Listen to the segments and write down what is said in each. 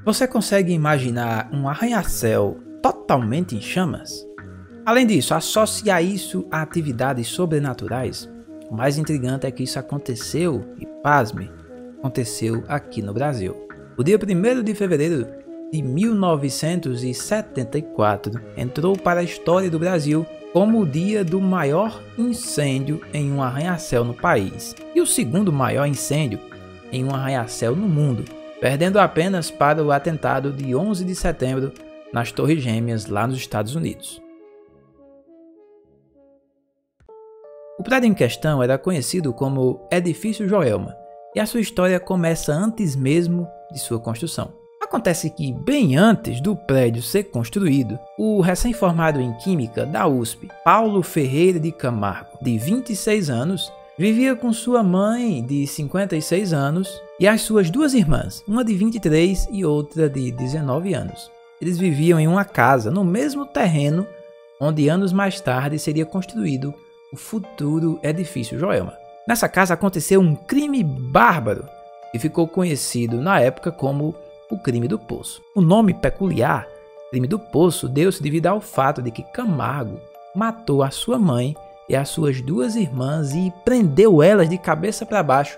Você consegue imaginar um arranha-céu totalmente em chamas? Além disso, associar isso a atividades sobrenaturais? O mais intrigante é que isso aconteceu, e pasme, aconteceu aqui no Brasil. O dia 1º de fevereiro de 1974 entrou para a história do Brasil como o dia do maior incêndio em um arranha-céu no país e o segundo maior incêndio em um arranha-céu no mundo, perdendo apenas para o atentado de 11 de setembro nas Torres Gêmeas lá nos Estados Unidos. O prédio em questão era conhecido como Edifício Joelma e a sua história começa antes mesmo de sua construção. Acontece que, bem antes do prédio ser construído, o recém-formado em Química da USP, Paulo Ferreira de Camargo, de 26 anos, vivia com sua mãe, de 56 anos, e as suas duas irmãs, uma de 23 e outra de 19 anos. Eles viviam em uma casa no mesmo terreno onde anos mais tarde seria construído o futuro Edifício Joelma. Nessa casa aconteceu um crime bárbaro que ficou conhecido na época como o crime do Poço. O nome peculiar, crime do Poço, deu-se devido ao fato de que Camargo matou a sua mãe e as suas duas irmãs e prendeu elas de cabeça para baixo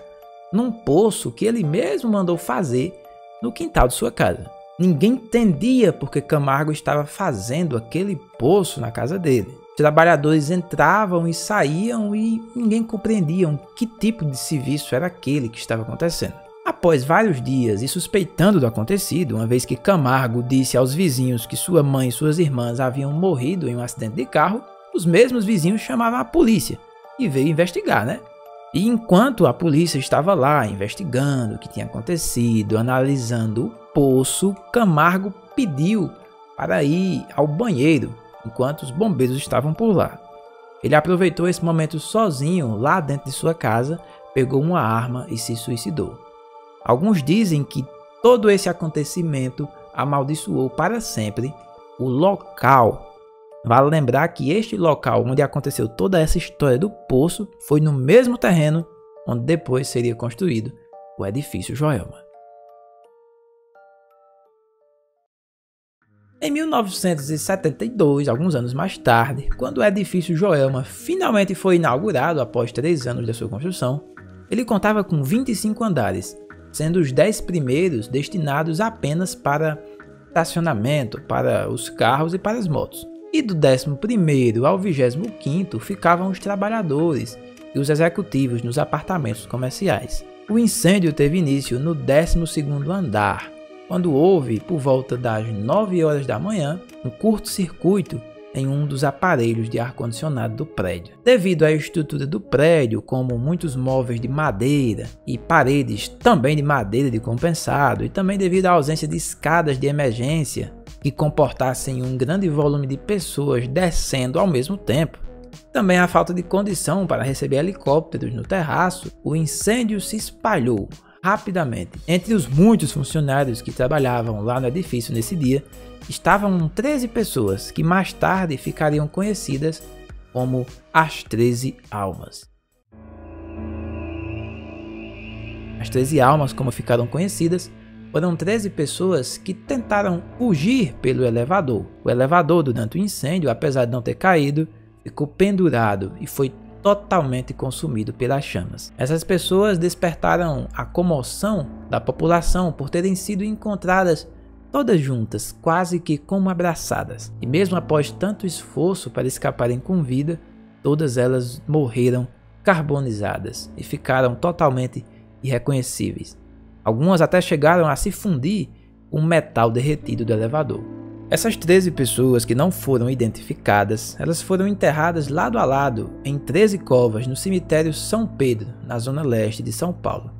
num poço que ele mesmo mandou fazer no quintal de sua casa. Ninguém entendia porque Camargo estava fazendo aquele poço na casa dele. Os trabalhadores entravam e saíam e ninguém compreendia que tipo de serviço era aquele que estava acontecendo. Após vários dias e suspeitando do acontecido, uma vez que Camargo disse aos vizinhos que sua mãe e suas irmãs haviam morrido em um acidente de carro, os mesmos vizinhos chamavam a polícia e veio investigar, né? E enquanto a polícia estava lá investigando o que tinha acontecido, analisando o poço, Camargo pediu para ir ao banheiro enquanto os bombeiros estavam por lá. Ele aproveitou esse momento sozinho lá dentro de sua casa, pegou uma arma e se suicidou. Alguns dizem que todo esse acontecimento amaldiçoou para sempre o local. Vale lembrar que este local onde aconteceu toda essa história do poço foi no mesmo terreno onde depois seria construído o Edifício Joelma. Em 1972, alguns anos mais tarde, quando o Edifício Joelma finalmente foi inaugurado após 3 anos da sua construção, ele contava com 25 andares, sendo os 10 primeiros destinados apenas para estacionamento, para os carros e para as motos. E do 11º ao 25º ficavam os trabalhadores e os executivos nos apartamentos comerciais. O incêndio teve início no 12º andar, quando houve, por volta das 9 horas da manhã, um curto-circuito em um dos aparelhos de ar-condicionado do prédio. Devido à estrutura do prédio, como muitos móveis de madeira e paredes também de madeira de compensado, e também devido à ausência de escadas de emergência que comportassem um grande volume de pessoas descendo ao mesmo tempo, também a falta de condição para receber helicópteros no terraço, o incêndio se espalhou rapidamente. Entre os muitos funcionários que trabalhavam lá no edifício nesse dia, estavam 13 pessoas que mais tarde ficariam conhecidas como as 13 almas. As 13 almas, como ficaram conhecidas, foram 13 pessoas que tentaram fugir pelo elevador. O elevador, durante o incêndio, apesar de não ter caído, ficou pendurado e foi totalmente consumido pelas chamas. Essas pessoas despertaram a comoção da população por terem sido encontradas todas juntas, quase que como abraçadas. E mesmo após tanto esforço para escaparem com vida, todas elas morreram carbonizadas e ficaram totalmente irreconhecíveis. Algumas até chegaram a se fundir com o metal derretido do elevador. Essas 13 pessoas que não foram identificadas, elas foram enterradas lado a lado em 13 covas no cemitério São Pedro, na zona leste de São Paulo.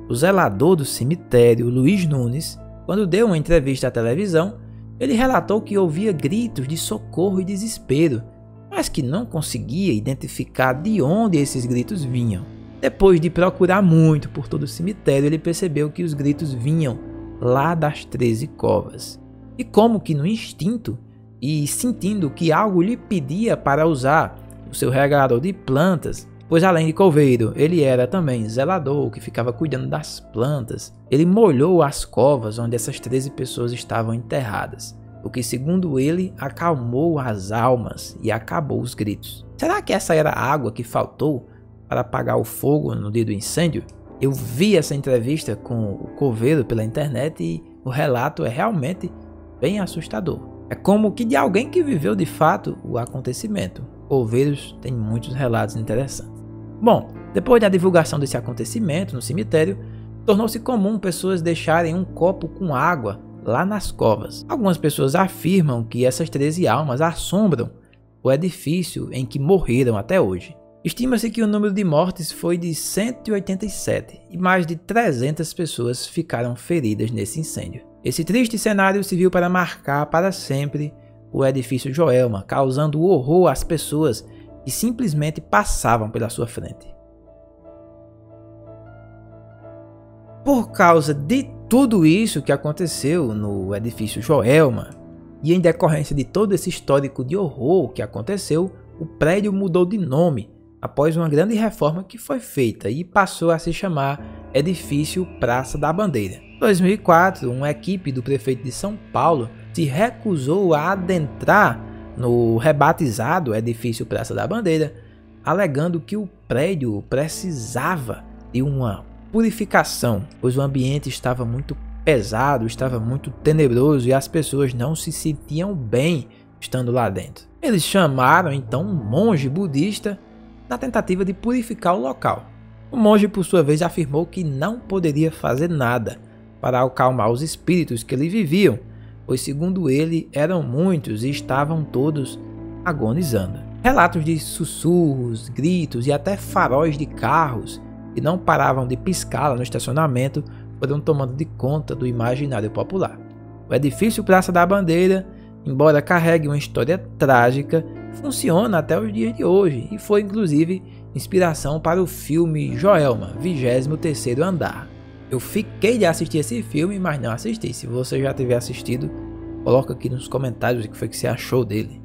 O zelador do cemitério, Luiz Nunes, quando deu uma entrevista à televisão, ele relatou que ouvia gritos de socorro e desespero, mas que não conseguia identificar de onde esses gritos vinham. Depois de procurar muito por todo o cemitério, ele percebeu que os gritos vinham lá das 13 covas. E como que no instinto, e sentindo que algo lhe pedia para usar o seu regador de plantas, pois além de coveiro, ele era também zelador, que ficava cuidando das plantas. Ele molhou as covas onde essas 13 pessoas estavam enterradas, o que, segundo ele, acalmou as almas e acabou os gritos. Será que essa era a água que faltou para apagar o fogo no dia do incêndio? Eu vi essa entrevista com o coveiro pela internet e o relato é realmente bem assustador. É como que de alguém que viveu de fato o acontecimento. Coveiros têm muitos relatos interessantes. Bom, depois da divulgação desse acontecimento no cemitério, tornou-se comum pessoas deixarem um copo com água lá nas covas. Algumas pessoas afirmam que essas 13 almas assombram o edifício em que morreram até hoje. Estima-se que o número de mortes foi de 187 e mais de 300 pessoas ficaram feridas nesse incêndio. Esse triste cenário serviu para marcar para sempre o edifício Joelma, causando horror às pessoas que simplesmente passavam pela sua frente. Por causa de tudo isso que aconteceu no edifício Joelma, e em decorrência de todo esse histórico de horror que aconteceu, o prédio mudou de nome após uma grande reforma que foi feita e passou a se chamar Edifício Praça da Bandeira. Em 2004, uma equipe do prefeito de São Paulo se recusou a adentrar no rebatizado Edifício Praça da Bandeira, alegando que o prédio precisava de uma purificação, pois o ambiente estava muito pesado, estava muito tenebroso e as pessoas não se sentiam bem estando lá dentro. Eles chamaram então um monge budista na tentativa de purificar o local. O monge, por sua vez, afirmou que não poderia fazer nada para acalmar os espíritos que ali viviam, pois, segundo ele, eram muitos e estavam todos agonizando. Relatos de sussurros, gritos e até faróis de carros que não paravam de piscar no estacionamento foram tomando de conta do imaginário popular. O edifício Praça da Bandeira, embora carregue uma história trágica, funciona até os dias de hoje e foi inclusive inspiração para o filme Joelma, 23º Andar. Eu fiquei de assistir esse filme, mas não assisti. Se você já tiver assistido, coloca aqui nos comentários o que foi que você achou dele.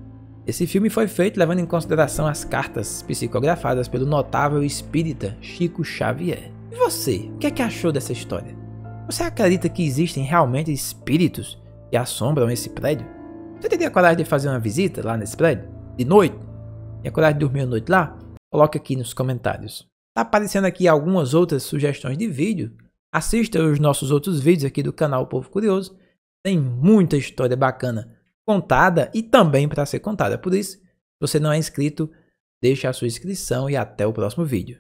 Esse filme foi feito levando em consideração as cartas psicografadas pelo notável espírita Chico Xavier. E você, o que é que achou dessa história? Você acredita que existem realmente espíritos que assombram esse prédio? Você teria coragem de fazer uma visita lá nesse prédio? De noite? Tem coragem de dormir à noite lá? Coloque aqui nos comentários. Tá aparecendo aqui algumas outras sugestões de vídeo. Assista os nossos outros vídeos aqui do canal Povo Curioso. Tem muita história bacana contada e também para ser contada. Por isso, se você não é inscrito, deixe a sua inscrição e até o próximo vídeo.